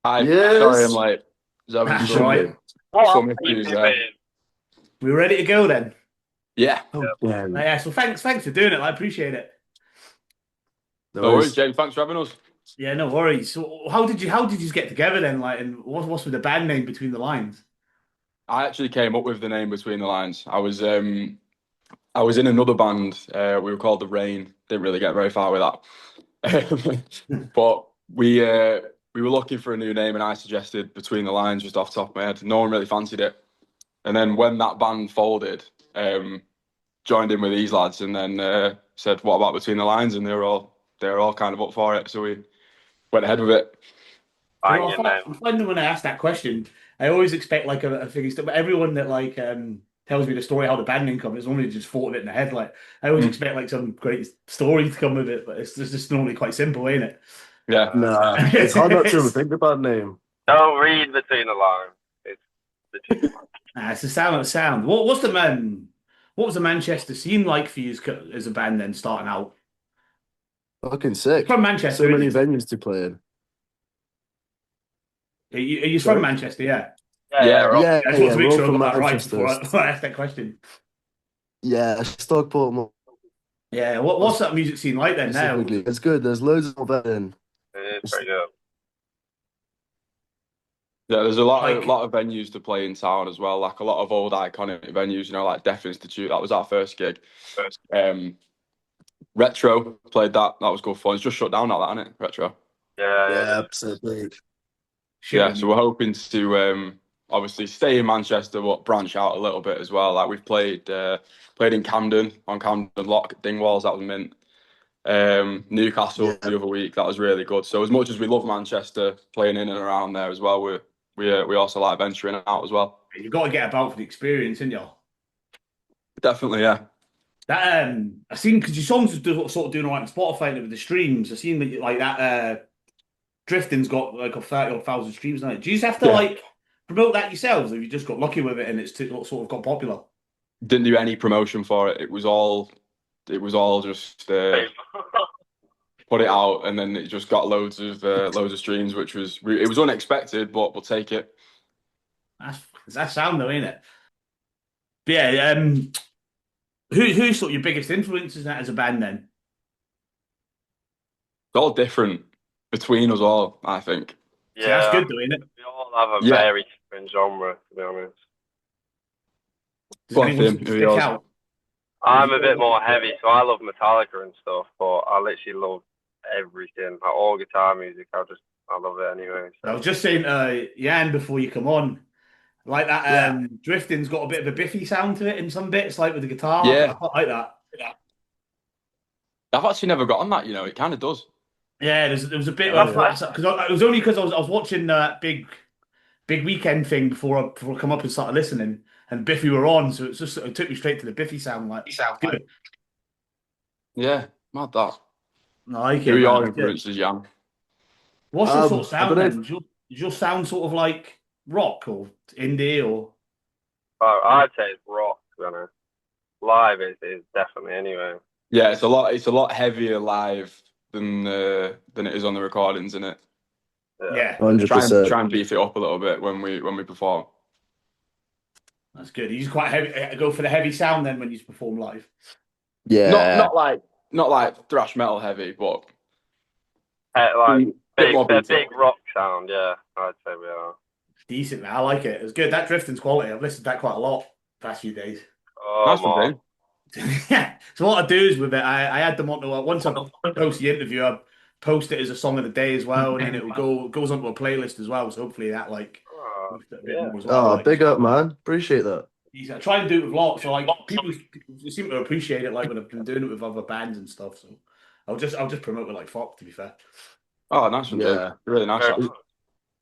Hi, sorry I'm Yes. late. Was having You That's should right. be. some issues there. We ready to go then? Yeah, Oh, damn. Yeah. So thanks for doing it. I appreciate it. No no worries, worries. James. Thanks for having us. Yeah, no worries. So how did you get together then? Like, and what's with the band name Between the Lines? I actually came up with the name Between the Lines. I was in another band. We were called The Rain. Didn't really get very far with that. But we were looking for a new name, and I suggested Between the Lines just off the top of my head. No one really fancied it. And then when that band folded, joined in with these lads, and then said, "What about Between the Lines?" And they were all kind of up for it, so we went ahead with it. You know, Banging name. I'm finding when I ask that question, I always expect like a figure stuff. But everyone that tells me the story how the band name comes, it's only just thought of it in the head. Like I always Mm. expect like some great story to come with it, but it's just normally quite simple, ain't it? Yeah. Nah, it's hard not to think about name. Don't read between the lines. It's between the lines. It's the sound of the sound. What's the man? What was the Manchester scene like for you as a band then starting out? Fucking You're from sick. So Manchester, isn't many you? venues to play in. Are you from Sorry? Manchester? Yeah. Yeah, Yeah, Rob. Yeah, I just want yeah, to we're make all sure I from got that right Manchester. before before I ask that question. Yeah, Stockport Yeah. more What's that music scene like then now? specifically. It's good. There's loads of venues. It is It's, pretty good. yeah. There's a lot of Like, lot of venues to play in town as well. Like a lot of old iconic venues. Like Deaf Institute. That was our first gig. Um, Retro played that. That was good fun. It's just shut down now, that, isn't it? Retro. Yeah, yeah, yeah, yeah. absolutely. shit Yeah. with So me. we're hoping to obviously stay in Manchester, but branch out a little bit as well. Like we've played in Camden on Camden Lock at Dingwalls. That was mint. Newcastle Yeah. the other week. That was really good. So as much as we love Manchester, playing in and around there as well, we also like venturing out as well. You got to get about for the experience, ain't you? Definitely, yeah. That I seen because your songs was sort of doing all right on Spotify with the streams. I seen that like that Drifting's got like a 30,000 streams now. Do you just have to Yeah. like promote that yourselves, or you just got lucky with it and sort of got popular? Didn't do any promotion for it. It was all just put it out, and then it just got loads of streams, which it was unexpected, but we'll take it. That's sound though, ain't it? But yeah, who's sort of your biggest influences in that as a band then? It's all different between us all, I think. See, that's Yeah, good though, ain't it? we all have a Yeah. very different genre, to be honest. Does Go on, anyone Tim. sort of Who are stick yours? out? Or is I'm it a bit all more heavy, so I love Metallica and stuff, but I literally love everything. Like all guitar music, I love it anyway. I So was just saying, Jan, before you come on, like that Yeah. drifting's got a bit of a biffy sound to it in some bits, like with the guitar. I Yeah. quite like that. I've actually never got on that. It kind of does. Yeah, there was a bit Oh, of yeah. because it was only because I was watching that big weekend thing before I come up and started listening, and Biffy were on, so it took me straight to the Biffy sound. Like, it's good. Yeah, mad that. I like Who are it, man. your It's good. influences, Jan? What's your sort of I don't sound know then? if Is your sound sort of like rock or indie or? I'd say it's rock, to be honest. Live is definitely anyway. Yeah, it's a lot heavier live than it is on the recordings, isn't it? Yeah. Yeah, 100%. Try and beef it up a little bit when we perform. that's good. You just quite heavy. Go for the heavy sound then when you perform live. Not Yeah. not like not like thrash metal heavy, but Like bit more a beat big up. rock sound, yeah, I'd say we are. Decent, man. I like it. It's good. That drifting's quality. I've listened to that quite a lot the past few days. Oh Nice one, man. Dave. Yeah. So what I do is with it, I had them onto once I post the interview, I post it as a song of the day as well, and then it goes onto a playlist as well. So hopefully that like Oh, boosts it a bit yeah. more as well. Oh, Like big up, man. Appreciate that. I try and do it with lots. So like people seem to appreciate it. Like when I've been doing it with other bands and stuff. So I'll just promote it like fuck. To be fair. Oh, nice one, Dave. Yeah. Really nice Very that. Is- good.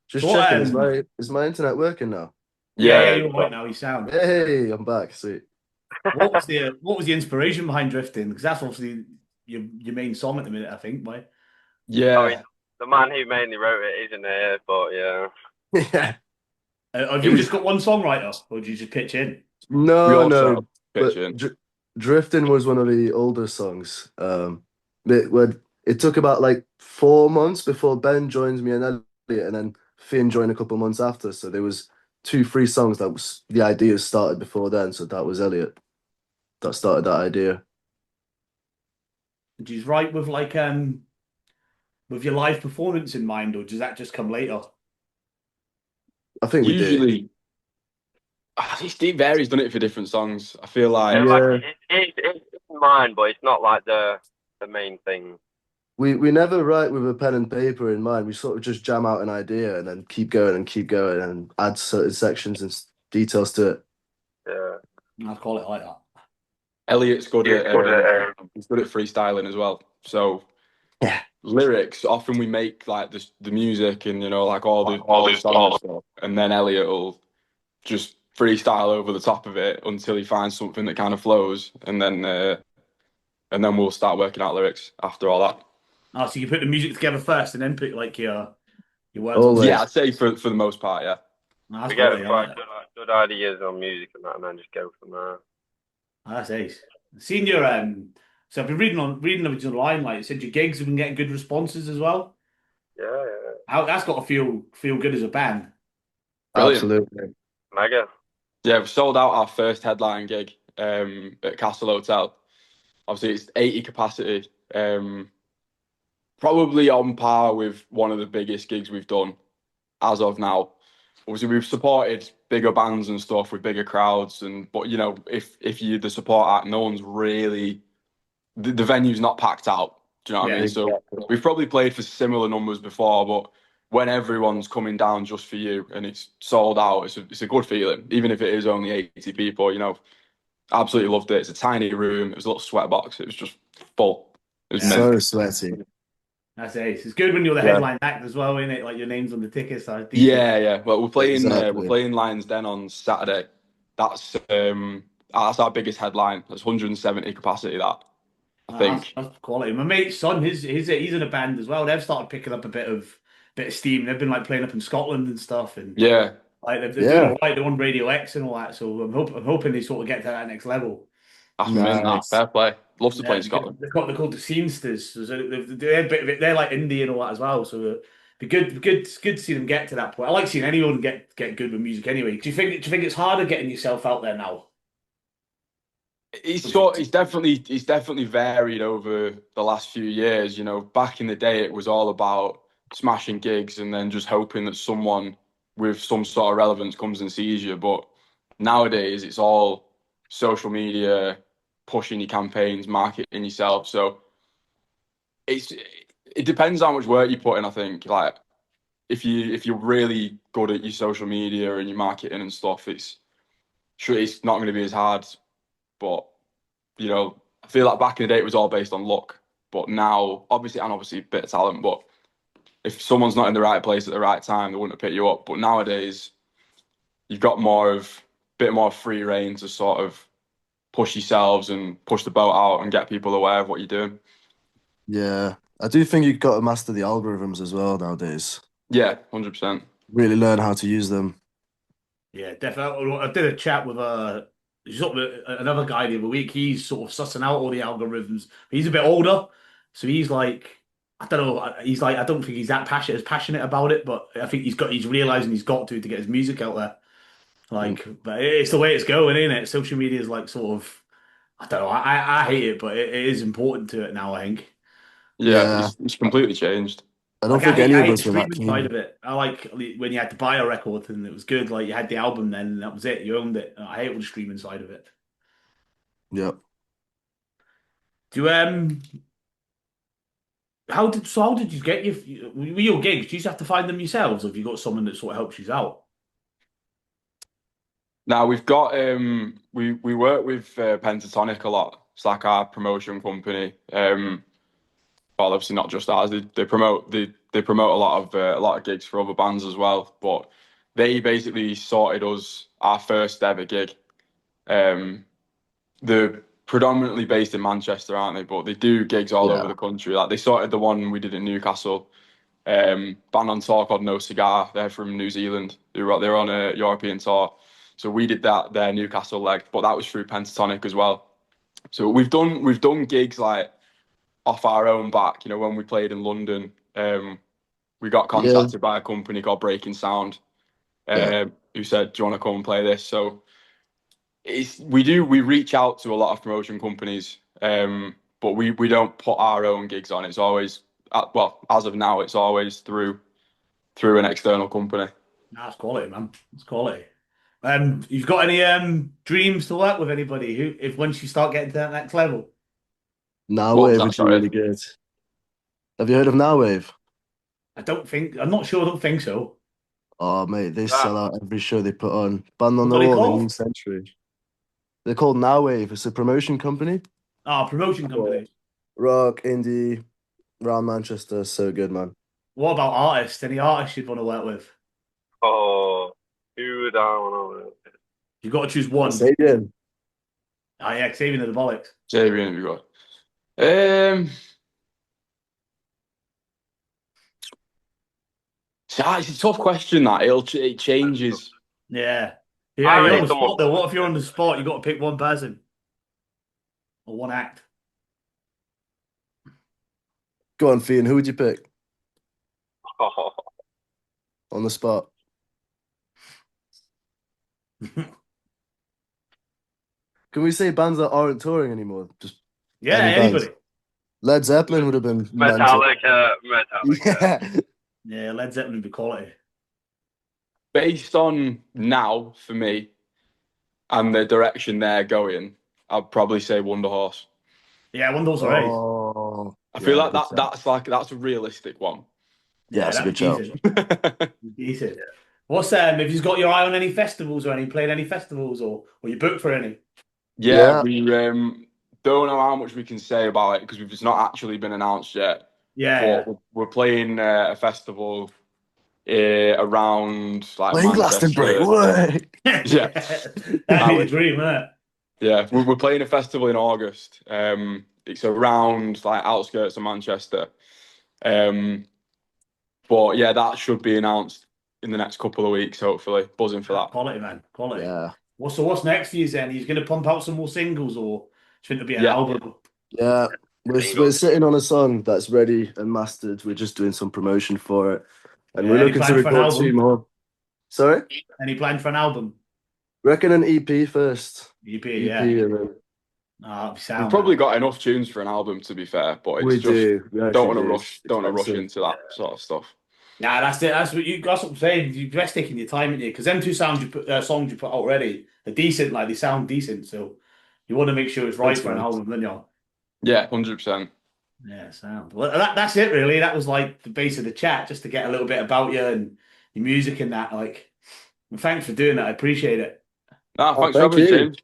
So Just what? checking, is my internet working now? Yeah, Yeah, yeah, yeah, you're good right that. now. You sound. Hey, I'm back. Sweet. What was the inspiration behind drifting? Because that's obviously your main song at the minute. I think. Why? I mean, Yeah, the man who mainly wrote it isn't here, but yeah. Yeah. Have it you just was. got one songwriter, or did you just pitch in? We No, also no. But pitch in. Drifting was one of the older songs. It took about like 4 months before Ben joins me and Elliot, and then Finn joined a couple months after. So there was 2, 3 songs that was the ideas started before then. So that was Elliot that started that idea. Did you write with like with your live performance in mind, or does that just come later? I think we did. Usually, Steve Vary's done it for different songs. I feel like Like, Yeah. it's mine, but it's not like the main thing. We never write with a pen and paper in mind. We sort of just jam out an idea and then keep going and add certain sections and details to it. Yeah. I'd call it like that. Elliot's good He's at good at, he's good at freestyling as well. So Yeah. lyrics, often we make like the music and like all the song and stuff, and then Elliot will just freestyle over the top of it until he finds something that kind of flows, and then we'll start working out lyrics after all that. Oh, so you put the music together first and then put like your words on Always. Yeah, I'd say for the most part, yeah. No, that's we get quality. I like that. good ideas on music and that, and then just go from there. Oh, that's ace. Seeing your so I've been reading everything online. Like you said, your gigs have been getting good responses as well. Yeah. How that's got to feel good as a band. Brilliant. Absolutely. Mega. Yeah, we sold out our first headline gig at Castle Hotel. Obviously, it's 80 capacity. Probably on par with one of the biggest gigs we've done as of now. Obviously, we've supported bigger bands and stuff with bigger crowds, but if you're the support act, no one's really the venue's not packed out. Do you know what I mean? So we've probably played for similar numbers before, but when everyone's coming down just for you and it's sold out, it's a good feeling, even if it is only 80 people. Absolutely loved it. It's a tiny room. It was a little sweat box. It was just full. It was Yeah. mint. So sweaty. That's ace. It's good when you're the Yeah. headline act as well, isn't it? Like your name's on the tickets. So Yeah. Well, we're playing Exactly. Lions Den on Saturday. That's our biggest headline. That's 170 capacity. That I think. That's quality. My mate's son, he's in a band as well. They've started picking up a bit of steam. They've been like playing up in Scotland and stuff, and Yeah, like they're Yeah. doing all right. They're on Radio X and all that. So I'm hoping they sort of get to that next level. that's mint. That Nice. fair play. Love to play in Yeah, Scotland. they're called the Seamsters. So they're a bit of it. They're like indie and all that as well. So be good to see them get to that point. I like seeing anyone get good with music anyway. Do you think it's harder getting yourself out there now? It's definitely varied over the last few years. Back in the day, it was all about smashing gigs and then just hoping that someone with some sort of relevance comes and sees you. But nowadays, it's all social media, pushing your campaigns, marketing yourself. So it depends how much work you put in. I think like if you're really good at your social media and your marketing and stuff, it's not going to be as hard. But I feel like back in the day it was all based on luck, but now obviously a bit of talent. But if someone's not in the right place at the right time, they wouldn't have picked you up. But nowadays, you've got bit more free reign to sort of push yourselves and push the boat out and get people aware of what you're doing. Yeah. I do think you've got to master the algorithms as well nowadays. Yeah, 100%. Really learn how to use them. Yeah, definitely. I did a chat with another guy the other week. He's sort of sussing out all the algorithms. He's a bit older, so he's like, I don't know. He's like, I don't think he's that passionate about it, but I think he's realizing he's got to get his music out there. Like, but it's the way it's going, isn't it? Social media is like sort of, I don't know. I hate it, but it is important to it now. I think. Yeah, Yeah. it's completely changed. I don't Like think any I of hate the us were that streaming side keen. of it. I like when you had to buy a record and it was good. Like you had the album then, and that was it. You owned it. I hate all the streaming side of it. Yep. Do you how did you get your gigs? Do you just have to find them yourselves, or have you got someone that sort of helps you out? Now we've got we work with Pentatonic a lot. It's like our promotion company. Well, obviously not just ours. They promote a lot of gigs for other bands as well. But they basically sorted us our first ever gig. They're predominantly based in Manchester, aren't they? But they do gigs all over the country. Like they sorted the one we did in Newcastle. Band on tour called No Cigar. They're from New Zealand. They're on a European tour. So we did their Newcastle leg, but that was through Pentatonic as well. So we've done gigs like off our own back. When we played in London, We got Yeah. contacted by a company called Breaking Sound, Yeah. who said, "Do you want to come and play this?" So we reach out to a lot of promotion companies, but we don't put our own gigs on. It's always well, as of now, it's always through an external company. That's quality, man. That's quality. You've got any dreams to work with anybody who, if once you start getting to that next level? Now What was Wave that? would be Sorry. really good. Have you heard of Now Wave? I'm not sure. I don't think so. Oh, mate, they Ah. sell out every show they put on. Band on What the are they Wall in called? New Century. They're called Now Wave. It's a promotion company. Promotion company. Rock, indie, around Manchester. So good, man. What about artists? Any artists you'd want to work with? Oh, who would I want to? You've got to choose one. Stadium. Yeah, Xavier of the Bollocks. Xavier, have you got? It's a tough question. That it changes. Yeah. I Yeah, you're reckon on the someone- spot though. What if you're on the spot? You got to pick one person or one act. Go on, Fian. Who would you pick Oh, on the spot? Can we say bands that aren't touring anymore? Just Yeah, any bands? anybody. Led Zeppelin would have been mental. Metallica. Yeah. Yeah, Led Zeppelin would be quality. Based on now, for me, and the direction they're going, I'd probably say Wonder Horse. Yeah, one of those alright. Oh, I feel yeah, like good that's a realistic one. Yeah, it's a that'd good be shout. decent. Decent. What's have you got your eye on any festivals or any played any festivals or you booked for any? Yeah, Yeah. we don't know how much we can say about it because it's not actually been announced yet. Yeah, But we're playing a festival around like Playing Glastonbury. Way. Yeah. That'd be a dream, wouldn't it? Yeah, we're playing a festival in August. It's around like outskirts of Manchester. But yeah, that should be announced in the next couple of weeks, hopefully. Buzzing for that. Quality, man. Quality. Yeah. What's next for you then? He's going to pump out some more singles or do you think there'll be an Yeah. album? Yeah. We're sitting on a song that's ready and mastered. We're just doing some promotion for it. And Yeah, we're any looking to plans for an record album? 2 more. Sorry? Any plan for an album? Reckon an EP first. EP, EP yeah. and then That'd be sound, We've probably man. got enough tunes for an album, to be fair, but it's we just do. We don't actually want to do. rush. Don't want to rush Expensive. into that sort of stuff. Nah, that's it. That's what I'm saying. You're best taking your time in here because them two songs songs you put out already are decent. Like they sound decent, so you want to make sure it's right Thanks, for an man. album, don't you? Yeah, 100%. Yeah, sound. Well, that's it really. That was like the base of the chat, just to get a little bit about you and your music and that. Like, thanks for doing that. I appreciate it. Nah, Oh, thanks for thank having me, you. James.